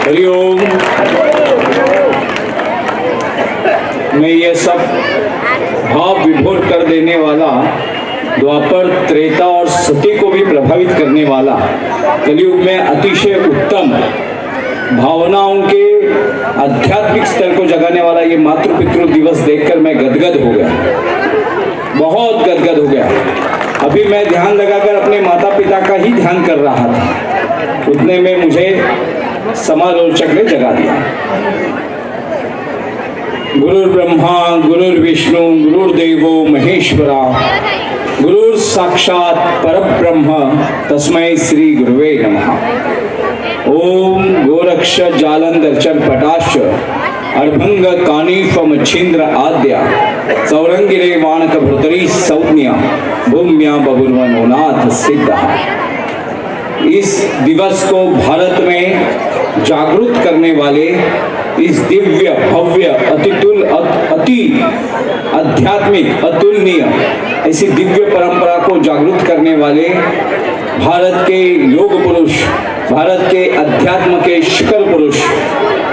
हरिओम। मैं ये सब भाव विभोर कर देने वाला, द्वापर, त्रेता और सती को भी प्रभावित करने वाला, कलयुग में अतिशय उत्तम भावनाओं के आध्यात्मिक स्तर को जगाने वाला ये मातृ पितृ दिवस देखकर मैं गदगद हो गया, बहुत गदगद हो गया। अभी मैं ध्यान लगाकर अपने माता पिता का ही ध्यान कर रहा था, उतने में मुझे समालोचक ने जगा दिया। गुरुर् ब्रह्मा गुरुर्विष्णु गुरुर्देवो महेश्वरा गुरुर् साक्षात परब्रह्म तस्मै श्री गुरुवे नमः। ओम गोरक्ष जालंधर पटाश अर्भंग कानीफ मच्छिंद्र आद्या सौरंगिरे वाणक भृतरी सौज्ञा भूम्या बबुर्वनोनाथ सिद्ध। इस दिवस को भारत में जागृत करने वाले, इस दिव्य भव्य अति आध्यात्मिक अतुलनीय ऐसी दिव्य परंपरा को जागृत करने वाले भारत के योग पुरुष, भारत के अध्यात्म के शिखर पुरुष,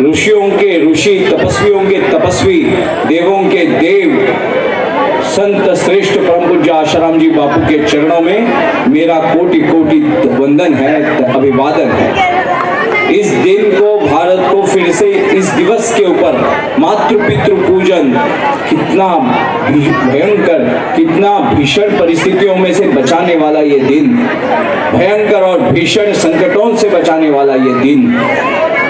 ऋषियों के ऋषि, तपस्वियों के तपस्वी, देवों के देव, संत श्रेष्ठ परम पूज्य आशाराम जी बापू के चरणों में मेरा कोटि कोटि वंदन है, अभिवादन है। इस दिन को, भारत को फिर से इस दिवस के ऊपर मातृ पितृ पूजन, कितना भयंकर, कितना भीषण परिस्थितियों में से बचाने वाला ये दिन, भयंकर और भीषण संकटों से बचाने वाला ये दिन,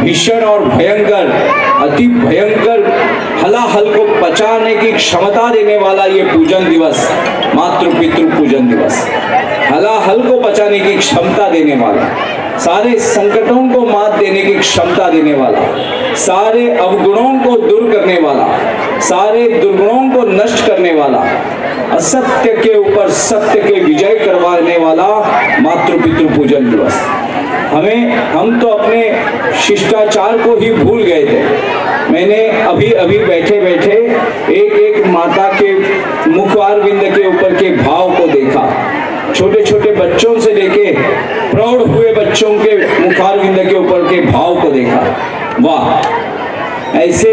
भीषण और भयंकर, अति भयंकर हलाहल को पचाने की क्षमता देने वाला ये पूजन दिवस, मातृ पितृ पूजन दिवस, हलाहल को पचाने की क्षमता देने वाला, सारे संकटों को मात देने की क्षमता देने वाला, सारे अवगुणों को दूर करने वाला, सारे दुर्गुणों को नष्ट करने वाला, असत्य के ऊपर सत्य के विजय करवाने वाला मातृ पितृ पूजन दिवस। हम तो अपने शिष्टाचार को ही भूल गए थे। मैंने अभी बैठे बैठे एक माता के मुखारविंद के ऊपर के भाव को देखा, छोटे छोटे बच्चों से लेके प्रौढ़ हुए बच्चों के मुखारविंद के ऊपर के भाव को देखा। वाह, ऐसे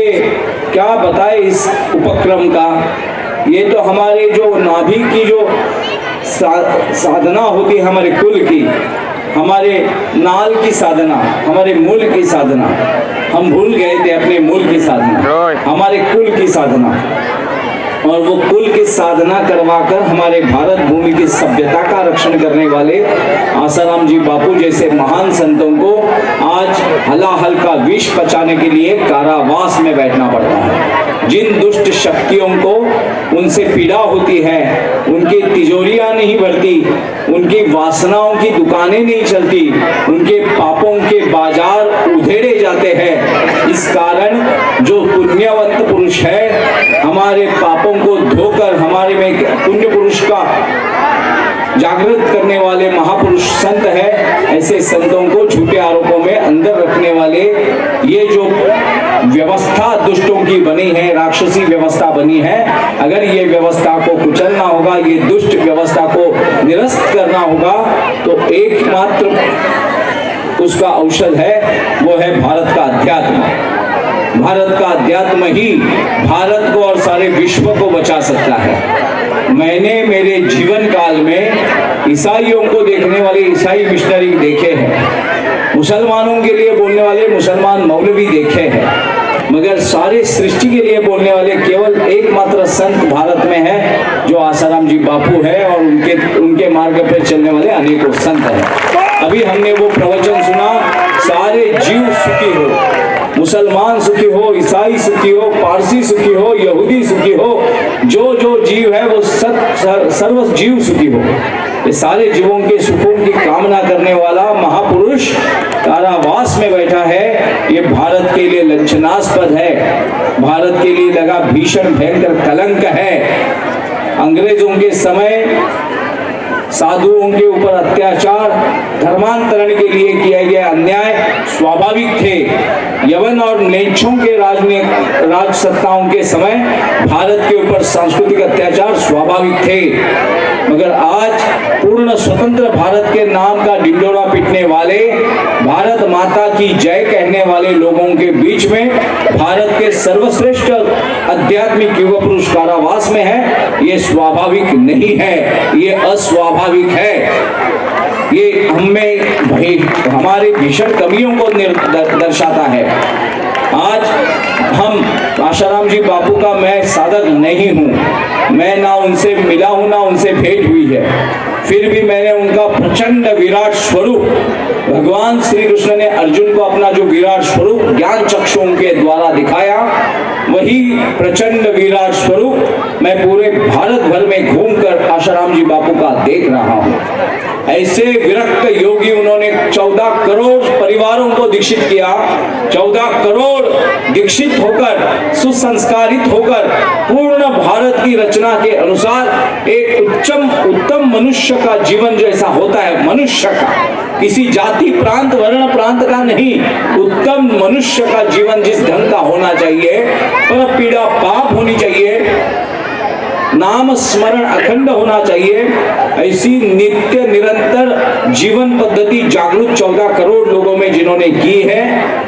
क्या बताए इस उपक्रम का। ये तो हमारे जो नाभि की जो साधना होती है, हमारे कुल की, हमारे नाल की साधना, हमारे मूल की साधना, हम भूल गए थे अपने मूल की साधना, हमारे कुल की साधना। और वो कुल की साधना करवाकर हमारे भारत भूमि की सभ्यता का रक्षण करने वाले आसाराम जी बापू जैसे महान संतों को आज हलाहल का विष पचाने के लिए कारावास में बैठना पड़ता है। जिन दुष्ट शक्तियों को उनसे पीड़ा होती है, उनकी तिजोरियां नहीं भरती, उनकी वासनाओं की दुकानें नहीं चलती, उनके पापों के बाजार उधेड़े जाते हैं। इस कारण जो पुण्यवंत पुरुष है, हमारे पापों को धोकर हमारे में पुण्य पुरुष का जागृत करने वाले महापुरुष संत है, ऐसे संतों को झूठे आरोपों में अंदर रखने वाले ये जो व्यवस्था दुष्टों की बनी है, राक्षसी व्यवस्था बनी है, अगर ये व्यवस्था को कुचलना होगा, ये दुष्ट व्यवस्था को निरस्त करना होगा, तो एकमात्र उसका औषध है, वो है भारत का अध्यात्म। भारत का अध्यात्म ही भारत को और सारे विश्व को बचा सकता है। मैंने मेरे जीवन काल में ईसाइयों को देखने वाले ईसाई मिशनरी देखे हैं, मुसलमानों के लिए बोलने वाले मुसलमान मौलवी देखे हैं, मगर सारे सृष्टि के लिए बोलने वाले केवल एकमात्र संत भारत में है, जो आसाराम जी बापू है, और उनके मार्ग पर चलने वाले अनेकों संत हैं। अभी हमने वो प्रवचन सुना, सारे जीव सुखी हो, मुसलमान सुखी हो, ईसाई सुखी हो, पारसी सुखी हो, यहूदी सुखी हो, जो जो जीव है वो सर्व जीव सुखी हो। ये सारे जीवों के सुखों की कामना करने वाला महापुरुष कारावास में बैठा है। ये भारत के लिए लक्षणास्पद है, भारत के लिए लगा भीषण भयंकर कलंक है। अंग्रेजों के समय साधुओं के ऊपर अत्याचार, धर्मांतरण के लिए किया गया अन्याय स्वाभाविक थे। यवन और नेच्छों के राज सत्ताओं के समय भारत के ऊपर सांस्कृतिक अत्याचार स्वाभाविक थे। मगर आज पूर्ण स्वतंत्र भारत के नाम का ढिंढोरा पीटने वाले, भारत माता की जय कहने वाले लोगों के बीच में भारत के सर्वश्रेष्ठ आध्यात्मिक युग पुरुष कारावास में है, ये स्वाभाविक नहीं है, ये अस्वाभाविक है। ये हमारे भीषण कमियों को दर्शाता है। आज हम आशाराम जी बापू का मैं साधक नहीं हूँ, मैं ना उनसे मिला हूँ ना उनसे भेंट हुई है, फिर भी मैंने उनका प्रचंड विराट स्वरूप, भगवान श्री कृष्ण ने अर्जुन को अपना जो विराट स्वरूप ज्ञान चक्षुओं के द्वारा दिखाया, वही प्रचंड विराट स्वरूप मैं पूरे भारत भर में घूमकर आशाराम जी बापू का देख रहा हूँ। ऐसे विरक्त योगी उन्होंने 14 करोड़ परिवारों को दीक्षित किया, 14 करोड़ दीक्षित होकर, सुसंस्कारित होकर, पूर्ण भारत की रचना के अनुसार एक उत्तम मनुष्य का जीवन जैसा होता है, मनुष्य का, किसी जाति प्रांत वर्ण प्रांत का नहीं, उत्तम मनुष्य का जीवन जिस ढंग का होना चाहिए, पर पीड़ा पाप होनी चाहिए, नाम स्मरण अखंड होना चाहिए, ऐसी नित्य निरंतर जीवन पद्धति जागरूक 14 करोड़ लोगों में जिन्होंने की है,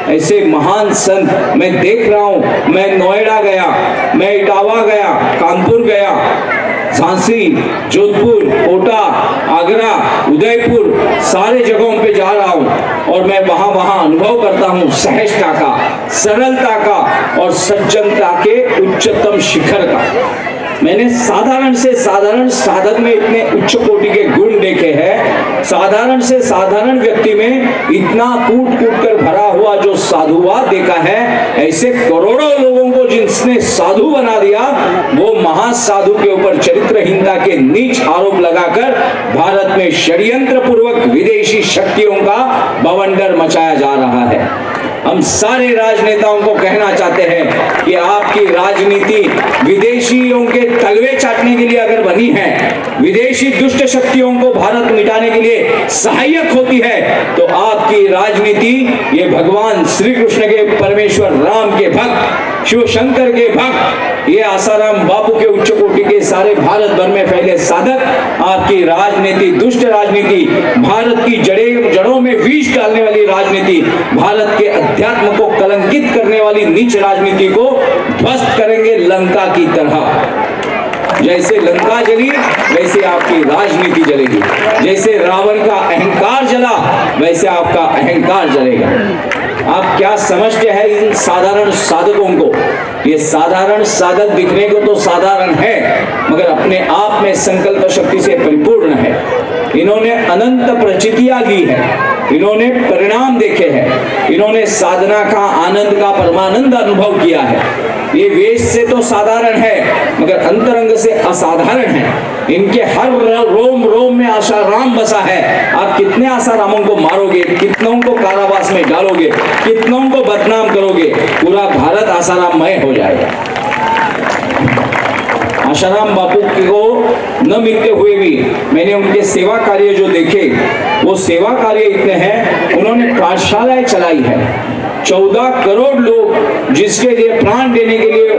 ऐसे महान संत मैं देख रहा हूं। मैं नोएडा गया, मैं इटावा गया, कानपुर गया, झांसी, जोधपुर, कोटा, आगरा, उदयपुर, सारे जगहों पे जा रहा हूं और मैं वहां अनुभव करता हूं सहजता का, सरलता का और सज्जनता के उच्चतम शिखर का। मैंने साधारण से साधारण साधक में इतने उच्च कोटि के गुण देखे हैं, साधारण से साधारण व्यक्ति में इतना कूट कर भरा हुआ जो साधुवाद देखा है, ऐसे करोड़ों लोगों को जिसने साधु बना दिया, वो महासाधु के ऊपर चरित्रहीनता के नीच आरोप लगाकर भारत में षड्यंत्र पूर्वक विदेशी शक्तियों का बवंडर मचाया जा रहा है। हम सारे राजनेताओं को कहना चाहते हैं कि आपकी राजनीति विदेशियों के तलवे चाटने के लिए अगर बनी है, विदेशी दुष्ट शक्तियों को भारत मिटाने के लिए सहायक होती है, तो आपकी राजनीति ये भगवान श्री कृष्ण के, परमेश्वर राम के भक्त, शिव शंकर के भक्त, ये आसाराम बापू के उच्च कोटि के सारे भारत भर में फैले साधक, आपकी राजनीति दुष्ट राजनीति, भारत की जड़ों में विष डालने वाली राजनीति, भारत के अध्यात्म को कलंकित करने वाली नीच राजनीति को ध्वस्त करेंगे लंका की तरह। जैसे लंका जली वैसे आपकी राजनीति जलेगी, जैसे रावण का अहंकार जला वैसे आपका अहंकार जलेगा। आप क्या समझते हैं इन साधारण साधकों को? ये साधारण साधक दिखने को तो साधारण है, मगर अपने आप में संकल्प शक्ति से परिपूर्ण है। इन्होंने अनंत प्रचितियां ली है, इन्होंने परिणाम देखे हैं, इन्होंने साधना का आनंद का परमानंद अनुभव किया है। ये वेश से तो साधारण है मगर अंतरंग से असाधारण है। इनके हर रोम रोम में आशाराम बसा है। आप कितने आशारामों को मारोगे, कितनों को कारावास में डालोगे, कितनों को बदनाम करोगे, पूरा भारत आशाराममय हो जाएगा। आशाराम बापू को न मिलते हुए भी मैंने उनके सेवा कार्य जो देखे, वो सेवा कार्य इतने हैं। उन्होंने पाठशालाएं चलाई है, 14 करोड़ लोग जिसके लिए प्राण देने के लिए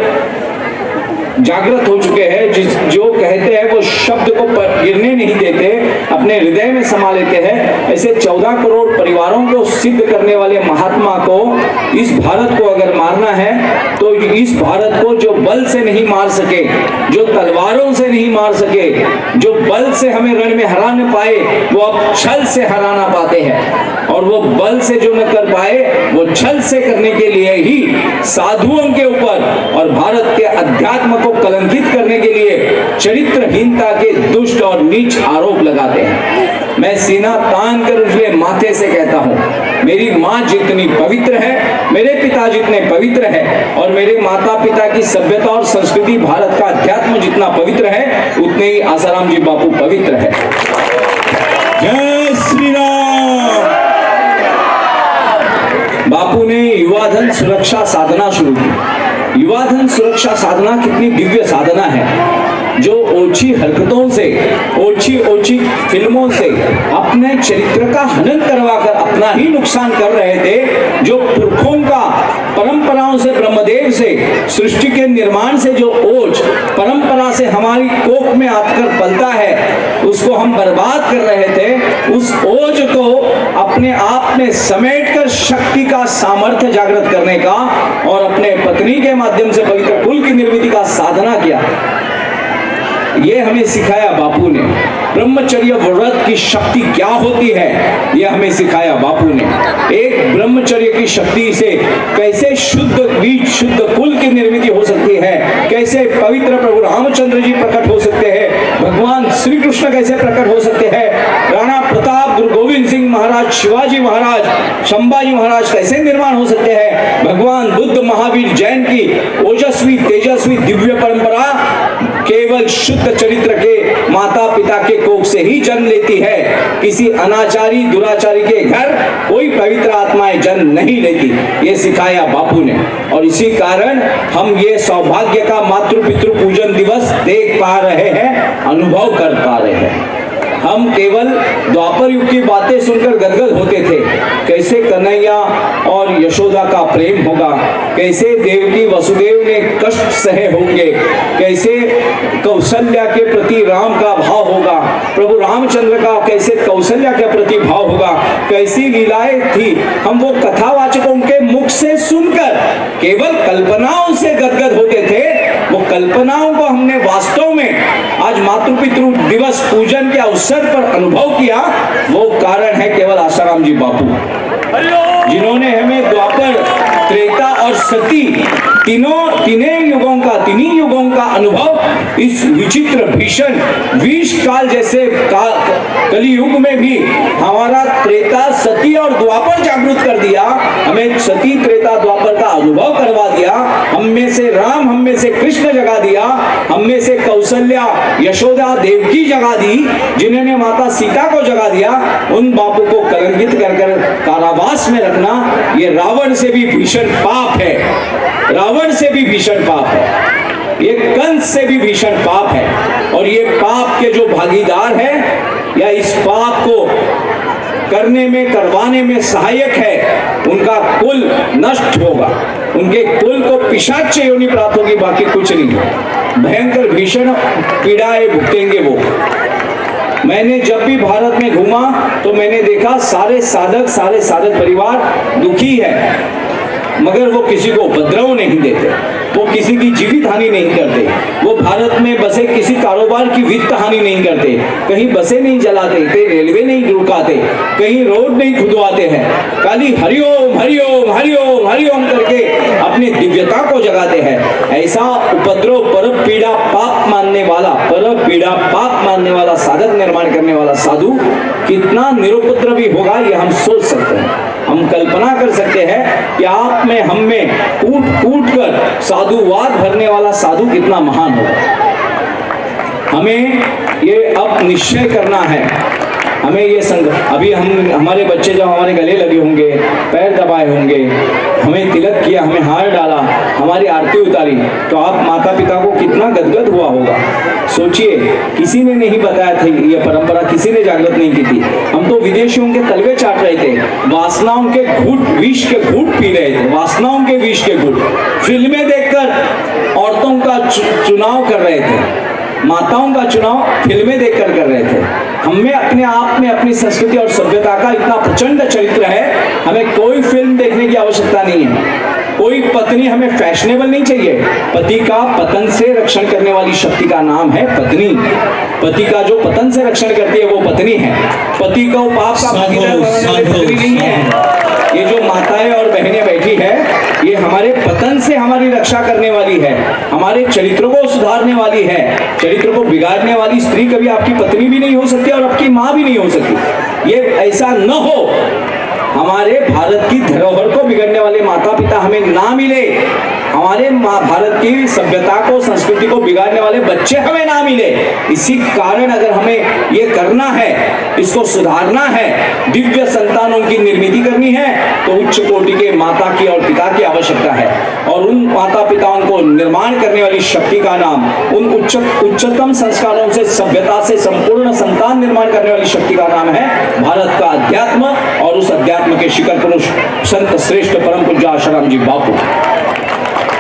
जागृत हो चुके हैं, जो कहते हैं वो शब्द को गिरने नहीं देते, अपने हृदय में समा लेते हैं। ऐसे 14 करोड़ परिवारों को सिद्ध करने वाले महात्मा को, इस भारत को अगर मारना है तो इस भारत को जो बल से नहीं मार सके, जो तलवारों से नहीं मार सके, जो बल से हमें रण में हरा न पाए, वो अब छल से हराना पाते हैं। और वो बल से जो न कर पाए, वो छल से करने के लिए ही साधुओं के ऊपर और भारत के अध्यात्म को कलंकित करने के लिए चरित्रहीनता के दुष्ट और नीच आरोप लगाते हैं। मैं सीना तान कर उजले माथे से कहता हूँ, मेरी माँ जितनी पवित्र है, मेरे पिता जितने पवित्र है, और मेरे माता पिता की सभ्यता और संस्कृति, भारत का अध्यात्म जितना पवित्र है, उतने ही आसाराम जी बापू पवित्र है। जय श्री राम। बापू ने युवाधन सुरक्षा साधना शुरू की। युवाधन सुरक्षा साधना कितनी दिव्य साधना है। जो ओछी हरकतों से, ओछी ओछी फिल्मों से अपने चरित्र का हनन करवाकर अपना ही नुकसान कर रहे थे, जो पुरखों का परंपराओं से, ब्रह्मदेव से, सृष्टि के निर्माण से जो ओज परंपरा से हमारी कोख में आकर पलता है, उसको हम बर्बाद कर रहे थे। उस ओज को अपने आप में समेटकर शक्ति का सामर्थ्य जागृत करने का और अपने पत्नी के माध्यम से पवित्र कुल की निर्मिति का साधना किया। ये हमें सिखाया बापू ने। ब्रह्मचर्य व्रत की शक्ति क्या होती है, यह हमें सिखाया बापू ने। एक ब्रह्मचर्य की शक्ति से कैसे शुद्ध बीज, शुद्ध कुल की निर्मिति हो सकती है, कैसे पवित्र प्रभु रामचंद्र जी प्रकट हो सकते हैं, भगवान श्री कृष्ण कैसे प्रकट हो सकते हैं, राणा प्रताप, गुरु गोविंद सिंह महाराज, शिवाजी महाराज, संभाजी महाराज कैसे निर्माण हो सकते हैं, भगवान बुद्ध, महावीर, जैन की ओजस्वी, तेजस्वी दिव्य परंपरा केवल शुद्ध चरित्र के माता पिता के कोख से ही जन्म लेती है। किसी अनाचारी, दुराचारी के घर कोई पवित्र आत्माएं जन्म नहीं लेती। ये सिखाया बापू ने। और इसी कारण हम ये सौभाग्य का मातृ पितृ पूजन दिवस देख पा रहे हैं, अनुभव कर पा रहे हैं। हम केवल द्वापर युग की बातें सुनकर गदगद होते थे, कैसे कन्हैया और यशोदा का प्रेम होगा, कैसे देवकी वसुदेव ने कष्ट सहे होंगे, कैसे कौशल्या के प्रति राम का भाव होगा, प्रभु रामचंद्र का कैसे कौशल्या के प्रति भाव होगा, कैसी लीलाएं थी। हम वो कथावाचकों के मुख से सुनकर केवल कल्पनाओं से गदगद होते थे। वो कल्पनाओं को हमने वास्तव में आज मातृपितृ दिवस पूजन के अवसर पर अनुभव किया। वो कारण है केवल आसाराम जी बापू, जिन्होंने हमें द्वापर, त्रेता और सती तीनों युगों का अनुभव इस विचित्र भीषण विष काल जैसे कलियुग में भी हमारा त्रेता, सती और द्वापर जागृत कर दिया। हमें सती, त्रेता, द्वापर का अनुभव करवा दिया। हम में से राम, हम में से कृष्ण जगा दिया, हम में से कौशल्या, यशोदा, देवकी जगा दी, जिन्होंने माता सीता को जगा दिया। उन बापू को कलंकित कर कारावास में रखना ये रावण से भी भीषण पाप है। रावण से भी भीषण पाप है, ये कंस से भी भीषण पाप है। और ये पाप के जो भागीदार है या इस पाप को करने में, करवाने में सहायक है, उनका कुल नष्ट होगा, उनके कुल को पिशाच योनि प्राप्त होगी, बाकी कुछ नहीं। भयंकर भीषण पीड़ाएं भुगतेंगे वो। मैंने जब भी भारत में घूमा तो मैंने देखा सारे साधक परिवार दुखी है, मगर वो किसी को उपद्रव नहीं देते, वो किसी की जीवित हानि नहीं करते, वो भारत में बसे किसी कारोबार की वित्त हानि नहीं करते, कहीं बसें नहीं जलाते, कहीं रेलवे नहीं रुकाते, कहीं रोड नहीं खुदवाते हैं, खाली हरिओम हरिओम हरिओम हरिओम करके अपनी दिव्यता को जगाते हैं। ऐसा उपद्रव, पर पीड़ा पाप मानने वाला साधक निर्माण करने वाला साधु कितना निरुपद्रवी होगा, ये हम सोच सकते हैं। हम कल्पना कर सकते हैं कि आप में, हम में कूट कूट कर साधुवाद भरने वाला साधु कितना महान होगा। हमें ये अब निश्चय करना है, हमें ये अभी हमारे बच्चे जब हमारे गले लगे होंगे, पैर दबाए होंगे, हमें तिलक किया, हमें हार डाला, हमारी आरती उतारी, तो आप माता पिता को कितना गदगद हुआ होगा। सोचिए, किसी ने नहीं बताया था, ये परंपरा किसी ने जागृत नहीं की थी। हम तो विदेशियों के तलवे चाट रहे थे, वासनाओं के घूट, विष के घूट पी रहे थे, वासनाओं के विष के घूट। फिल्में देखकर औरतों का चुनाव कर रहे थे, माताओं का चुनाव फिल्में देखकर कर रहे थे। हमें अपने आप में अपनी संस्कृति और सभ्यता का इतना प्रचंड चरित्र है, हमें कोई फिल्म देखने की आवश्यकता नहीं है। कोई पत्नी हमें फैशनेबल नहीं चाहिए। पति का पतन से रक्षण करने वाली शक्ति का नाम है पत्नी। पति का जो पतन से रक्षण करती है वो पत्नी है। पति को पाप का भागीदार बनाने वाली पत्नी नहीं है। ये जो माताएं और बहनें बैठी है, ये हमारे पतन से हमारी रक्षा करने वाली है, हमारे चरित्र को सुधारने वाली है। चरित्र को बिगाड़ने वाली स्त्री कभी आपकी पत्नी भी नहीं हो सकती और आपकी माँ भी नहीं हो सकती। ये ऐसा न हो, हमारे भारत की धरोहर को बिगड़ने वाले माता पिता हमें ना मिले, हमारे भारत की सभ्यता को, संस्कृति को बिगाड़ने वाले बच्चे हमें ना मिले। इसी कारण अगर हमें ये करना है, इसको सुधारना है, दिव्य संतानों की निर्मिति करनी है, तो उच्च कोटि के माता की और पिता की आवश्यकता है, और उन माता पिताओं को निर्माण करने वाली शक्ति का नाम, उन उच्चतम संस्कारों से सभ्यता से संपूर्ण संतान निर्माण करने वाली शक्ति का नाम है भारत का अध्यात्म, और उस अध्यात्म के शिखर पुरुष संत श्रेष्ठ परम पूज्य आसाराम जी बापू।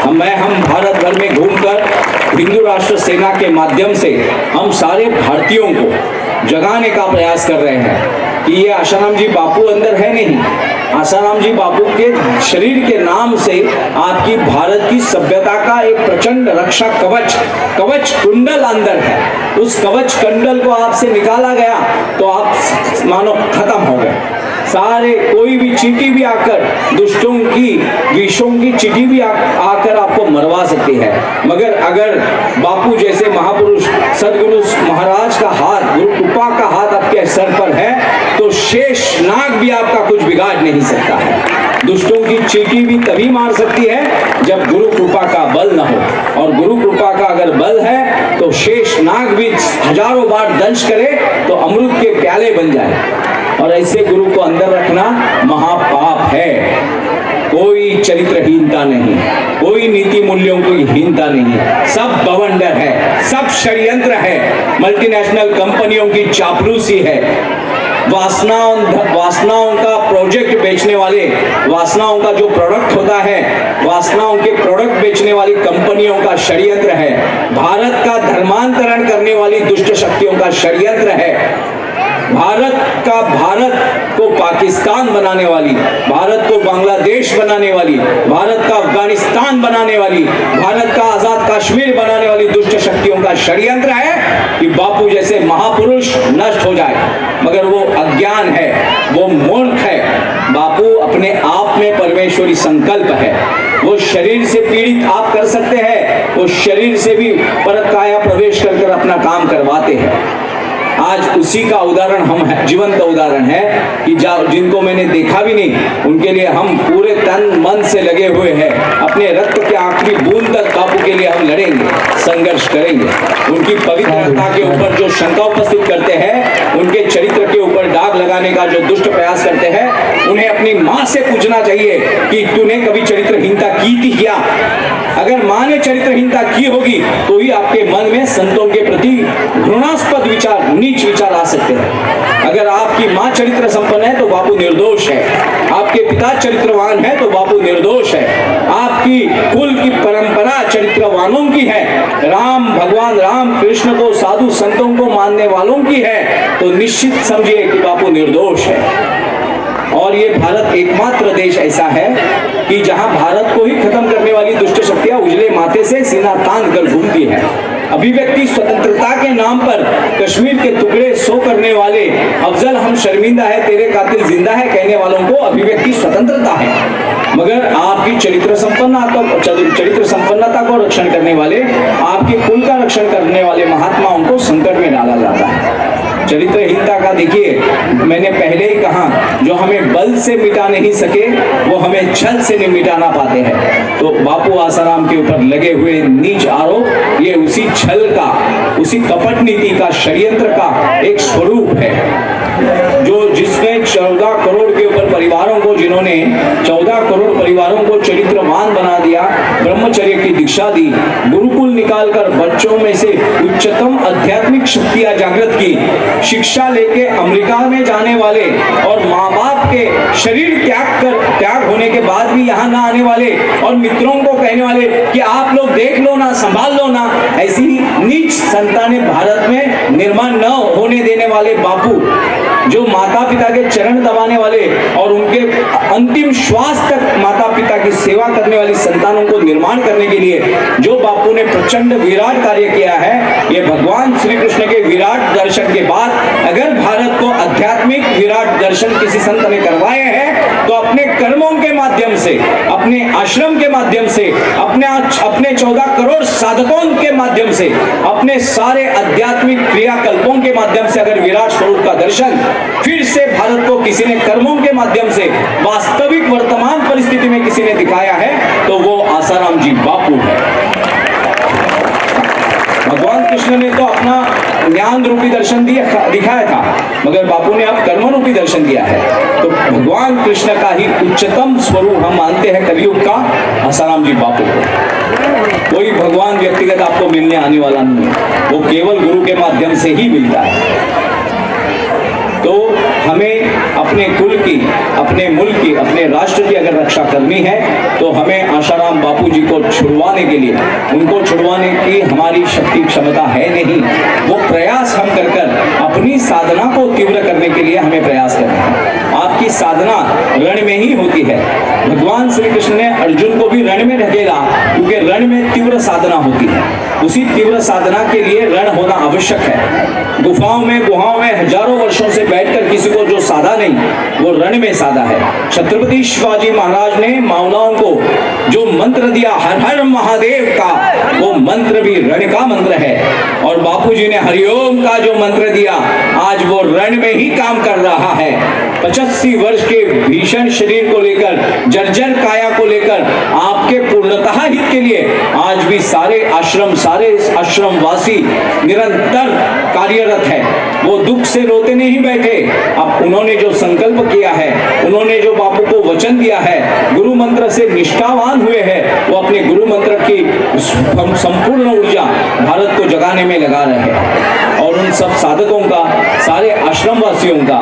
हम भारत भर में घूमकर हिंदू राष्ट्र सेना के माध्यम से हम सारे भारतीयों को जगाने का प्रयास कर रहे हैं कि ये आसाराम जी बापू अंदर है नहीं, आसाराम जी बापू के शरीर के नाम से आपकी भारत की सभ्यता का एक प्रचंड रक्षा कवच कुंडल अंदर है। उस कवच कुंडल को आपसे निकाला गया तो आप मानो खत्म हो गए सारे। कोई भी चींटी भी आकर दुष्टों की विषों की चींटी भी आकर आपको मरवा सकती है, मगर अगर बापू जैसे महापुरुष सदगुरु महाराज का हाथ, गुरु कृपा का हाथ आपके सर पर है तो शेष नाग भी आपका कुछ बिगाड़ नहीं सकता है। दुष्टों की चींटी भी तभी मार सकती है जब गुरु कृपा का बल न हो, और गुरु कृपा का अगर बल है तो शेष नाग भी हजारों बार दंश करे तो अमृत के प्याले बन जाए। और ऐसे गुरु को अंदर रखना महापाप है। कोई चरित्रहीनता नहीं, कोई नीति मूल्यों की हीनता नहीं, सब बवंडर है, सब षड्यंत्र है, मल्टीनेशनल कंपनियों की चापलूसी है, वासनाओं का प्रोजेक्ट बेचने वाले, वासनाओं का जो प्रोडक्ट होता है, वासनाओं के प्रोडक्ट बेचने वाली कंपनियों का षड्यंत्र है, भारत का धर्मांतरण करने वाली दुष्ट शक्तियों का षड्यंत्र है, भारत को पाकिस्तान बनाने वाली, भारत को बांग्लादेश बनाने वाली, भारत का अफगानिस्तान बनाने वाली, भारत का आजाद कश्मीर बनाने वाली दुष्ट शक्तियों का षड्यंत्र है कि बापू जैसे महापुरुष नष्ट हो जाए। मगर वो अज्ञान है, वो मूर्ख है। बापू अपने आप में परमेश्वरी संकल्प है। वो शरीर से पीड़ित आप कर सकते हैं, वो शरीर से भी परत काया प्रवेश कर अपना काम करवाते हैं। आज उसी का उदाहरण हम है, जीवंत उदाहरण है कि जिनको मैंने देखा भी नहीं, उनके लिए हम पूरे तन मन से लगे हुए हैं। अपने रक्त के आखिरी बूंद तक बापू के लिए हम लड़ेंगे, संघर्ष करेंगे। उनकी पवित्रता के ऊपर जो शंका उपस्थित करते हैं, उनके चरित्र के ऊपर दाग लगाने का जो दुष्ट प्रयास करते हैं, उन्हें अपनी माँ से पूछना चाहिए कि तूने कभी चरित्रहीनता की थी क्या? अगर माँ ने चरित्रहीनता की होगी तो ही आपके मन में संतों के प्रति घृणास्पद विचार, नीच विचार आ सकते हैं। अगर आपकी माँ चरित्र संपन्न है तो बापू निर्दोष है, आपके पिता चरित्रवान है तो बापू निर्दोष है, आपकी कुल की परंपरा चरित्रवानों की है, भगवान राम कृष्ण को, साधु संतों को मानने वालों की है, तो निश्चित समझिए कि बापू निर्दोष है। और ये भारत एकमात्र देश ऐसा है कि जहां भारत को ही खत्म करने वाली दुष्ट शक्तियां उजले माथे से सीना तान कर घूमती है। अभिव्यक्ति स्वतंत्रता के नाम पर कश्मीर के टुकड़े सो करने वाले, अफजल हम शर्मिंदा है तेरे कातिल जिंदा है कहने वालों को अभिव्यक्ति स्वतंत्रता है, मगर आपकी चरित्र संपन्नता को रक्षण करने वाले, आपके कुल का रक्षण करने वाले महात्माओं को संकट में डाला जाता है। चरित्रहीनता का देखिए, मैंने पहले ही कहा, जो हमें बल से मिटा नहीं सके वो हमें छल से नहीं मिटाना पाते हैं। तो बापू आसाराम के ऊपर लगे हुए नीच आरोप ये उसी छल का, उसी कपट नीति का, षड्यंत्र का एक स्वरूप है, जो जिसने 14 करोड़ के ऊपर परिवारों को, जिन्होंने 14 करोड़ परिवारों को चरित्रवान बना दिया, ब्रह्मचर्य की दीक्षा दी, गुरुकुल निकालकर बच्चों में से उच्चतम आध्यात्मिक शक्तियां जागृत की, शिक्षा लेके अमेरिका में जाने वाले और माँ बाप के शरीर त्याग होने के बाद भी यहाँ ना आने वाले और मित्रों को कहने वाले कि आप लोग देख लो ना, संभाल लो ना, ऐसी नीच संतानें भारत में निर्माण न होने देने वाले बापू, जो माता पिता के चरण दबाने वाले और उनके अंतिम श्वास तक माता पिता की सेवा करने वाली संतानों को निर्माण करने के लिए जो बापू ने प्रचंड विराट कार्य किया है, ये भगवान श्री कृष्ण के विराट दर्शन के बाद अगर भारत को आध्यात्मिक विराट दर्शन किसी संत ने करवाए हैं तो अपने कर्मों के माध्यम से, अपने आश्रम के माध्यम से, अपने 14 करोड़ साधकों के माध्यम से, अपने सारे आध्यात्मिक क्रियाकल्पों के माध्यम से अगर विराट स्वरूप का दर्शन फिर से भारत को किसी ने कर्मों के माध्यम से वास्तविक वर्तमान परिस्थिति में किसी ने दिखाया है तो वो आसाराम जी बापू है। भगवान कृष्ण ने तो अपना ज्ञान रूपी दर्शन दिखाया था, मगर बापू ने अब कर्म रूपी रूपी दर्शन दिया है। तो भगवान कृष्ण का ही उच्चतम स्वरूप हम मानते हैं कलयुग का आसाराम जी बापू को। कोई भगवान व्यक्तिगत आपको मिलने आने वाला नहीं है, वो केवल गुरु के माध्यम से ही मिलता है। तो हमें अपने कुल की, अपने मुल्क की, अपने राष्ट्र की अगर रक्षा करनी है तो हमें आसाराम बापू जी को छुड़वाने के लिए, उनको छुड़वाने की हमारी शक्ति क्षमता है नहीं। वो प्रयास हम कर कर अपनी साधना को तीव्र करने के लिए हमें प्रयास करना है। आपकी साधना रण में ही होती है। भगवान श्री कृष्ण ने अर्जुन को भी रण में ढकेला, क्योंकि रण में तीव्र साधना होती है। उसी तीव्र साधना के लिए रण होना आवश्यक है। गुफाओं में, गुहाओं में हजारों वर्षों से बैठकर किसी को जो साधा नहीं, वो रण में साधा है। छत्रपति शिवाजी महाराज ने मावलाओं को जो मंत्र दिया हर हर महादेव का, वो मंत्र भी रण का मंत्र है। और बापूजी ने हरिओम का जो मंत्र दिया, आज वो रण में ही काम कर रहा है। 85 वर्ष के भीषण शरीर को लेकर, जर्जर काया को लेकर, आपके पूर्णतः हित के लिए आज भी सारे आश्रमवासी निरंतर कार्यरत है। वो दुख से रोते नहीं बैठे। अब उन्होंने जो संकल्प किया है, उन्होंने जो बापू को वचन दिया है, गुरु मंत्र से निष्ठावान हुए हैं, वो अपने गुरु मंत्र की संपूर्ण ऊर्जा भारत को जगाने में लगा रहे हैं। और उन सब साधकों का, सारे आश्रमवासियों का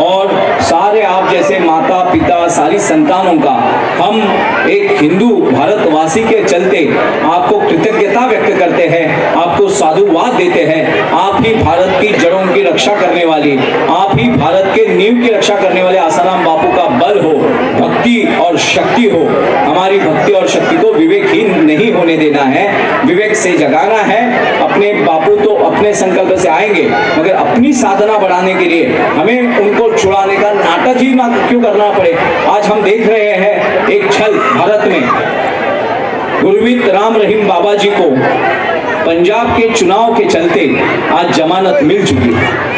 और सारे आप जैसे माता पिता, सारी संतानों का, हम एक हिंदू भारतवासी के चलते आपको कृतज्ञता व्यक्त करते हैं, आपको साधुवाद देते हैं। आप ही भारत की जड़ों की रक्षा करने वाली, आप ही भारत के नींव की रक्षा करने वाले आसाराम बापू का बल हो, भक्ति और शक्ति हो। हमारी भक्ति और शक्ति को विवेकहीन नहीं होने देना है, विवेक से जगाना है। अपने बापू तो अपने संकल्प से आएंगे, मगर अपनी साधना बढ़ाने के लिए हमें उनको छुड़ाने का नाटक ही ना क्यों करना पड़े। आज हम देख रहे हैं एक छल भारत में, गुरमीत राम रहीम बाबा जी को पंजाब के चुनाव के चलते आज जमानत मिल चुकी है।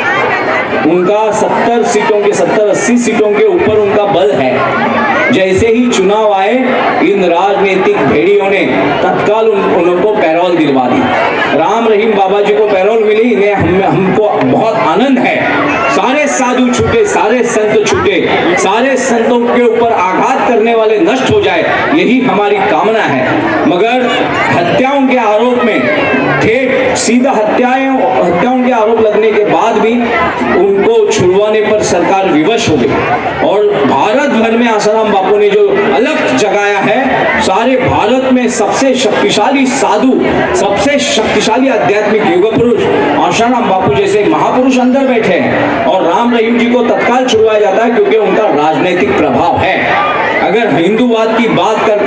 उनका 70 सीटों के 70-80 सीटों के ऊपर उनका बल है। जैसे ही चुनाव आए, इन राजनीतिक भेड़ियों ने तत्काल उनको पैरोल दिलवा दी। राम रहीम बाबा जी को पैरोल मिली, इन्हें हमको बहुत आनंद है। सारे साधु छूटे, सारे संत छूटे, सारे संतों के ऊपर आघात करने वाले नष्ट हो जाए, यही हमारी कामना है। मगर हत्याओं के आरोप में ठेठ सीधा हत्याओं के आरोप लगने के बाद भी उनको छुड़वाने पर सरकार विवश हो गई। और भारत भर में आसाराम बापू ने जो अलग जगाया है, सारे भारत में सबसे शक्तिशाली साधु, सबसे शक्तिशाली आध्यात्मिक युग पुरुष आसाराम बापू जैसे महापुरुष अंदर बैठे हैं। और राम रहीम जी को तत्काल छुड़वाया जाता है क्योंकि उनका राजनीतिक प्रभाव है। अगर हिंदूवाद की बात कर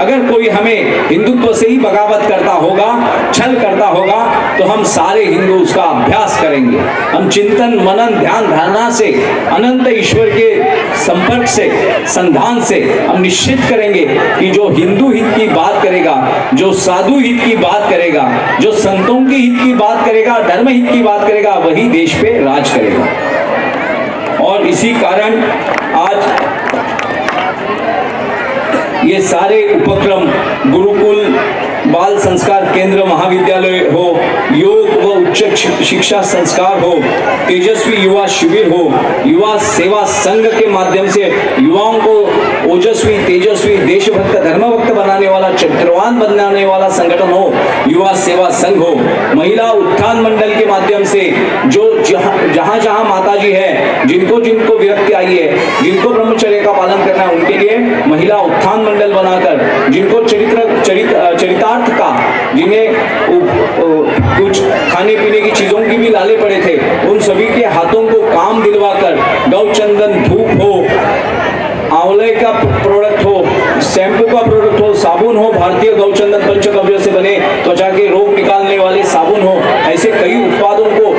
अगर कोई हमें हिंदुत्व से ही बगावत करता होगा, छल करता होगा, तो हम सारे हिंदू उसका अभ्यास करेंगे। हम चिंतन, मनन, ध्यान, धारणा से, अनंत ईश्वर के संपर्क से, संधान से हम निश्चित करेंगे कि जो हिंदू हित की बात करेगा, जो साधु हित की बात करेगा, जो संतों के हित की बात करेगा, धर्म हित की बात करेगा, वही देश पे राज करेगा। और इसी कारण आज ये सारे उपक्रम, गुरुकुल, बाल संस्कार केंद्र, महाविद्यालय हो, योग व उच्च शिक्षा संस्कार हो, तेजस्वी युवा शिविर हो, युवा सेवा संघ के माध्यम से युवाओं को ओजस्वी, तेजस्वी, देशभक्त, धर्मभक्त बनाने वाला, चरित्रवान बनाने वाला संगठन हो, युवा सेवा संघ हो, महिला उत्थान मंडल के माध्यम से जो जहां माता जी है, जिनको विरक्ति आई है, जिनको ब्रह्मचर्य का पालन करना है, उनके लिए महिला उत्थान मंडल बनाकर, जिनको चरितार्थ का, जिन्हें कुछ खाने पीने की चीजों की भी लाले पड़े थे, उन सभी के हाथों को काम दिलवाकर गौचंदन धूप हो, आंवले का प्रोडक्ट हो, शैम्पू का प्रोडक्ट हो, साबुन हो, भारतीय गौचंदन पंचगव्य से बने त्वचा के रोग निकालने वाले साबुन हो, ऐसे कई उत्पादों को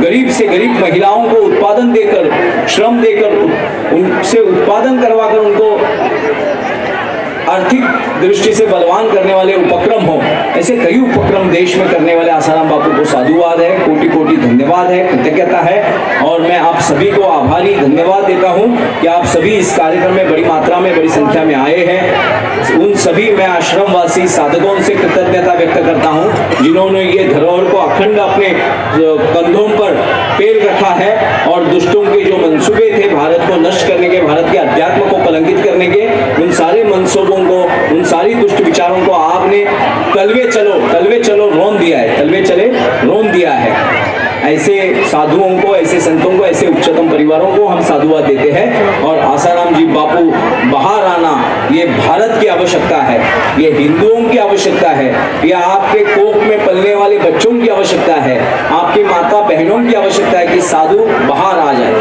गरीब से गरीब महिलाओं को उत्पादन देकर, श्रम देकर, उनसे उत्पादन करवाकर उनको आर्थिक दृष्टि से बलवान करने वाले उपक्रम हो, ऐसे कई उपक्रम देश में करने वाले आसाराम बापू को साधुवाद है, कोटि कोटि धन्यवाद है, कृतज्ञता है। और मैं आप सभी को आभारी धन्यवाद देता हूं कि आप सभी इस कार्यक्रम में बड़ी मात्रा में, बड़ी संख्या में आए हैं। उन सभी मैं आश्रमवासी साधकों से कृतज्ञता व्यक्त करता हूं जिन्होंने ये धरोहर को अखंड अपने कंधों पर पैर रखा है और दुष्टों के जो मंसूबे थे भारत को नष्ट करने के, भारत के अध्यात्म को कलंकित करने के, उन सारे मंसूबों को, उन सारी दुष्ट विचारों को आपने तलवे चलो रोन दिया है, तलवे चले रोन दिया है। ऐसे साधुओं को, ऐसे संतों को, ऐसे उच्चतम परिवारों को हम साधुवाद देते हैं। और आसाराम जी बापू बाहर आना ये भारत की आवश्यकता है, ये हिंदुओं की आवश्यकता है, ये आपके कोख में पलने वाले बच्चों की आवश्यकता है, आपकी माता बहनों की आवश्यकता है कि साधु बाहर आ जाए।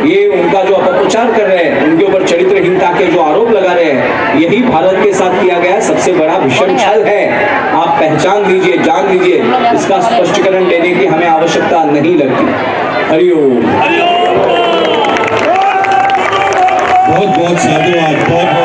ये उनका जो अपप्रचार कर रहे हैं, उनके ऊपर चरित्रहीनता के जो आरोप लगा रहे हैं, यही भारत के साथ किया गया सबसे बड़ा भीषण छल है। आप पहचान लीजिए, जान लीजिए, इसका स्पष्टीकरण देने की हमें आवश्यकता नहीं लगती। हरिओम। बहुत बहुत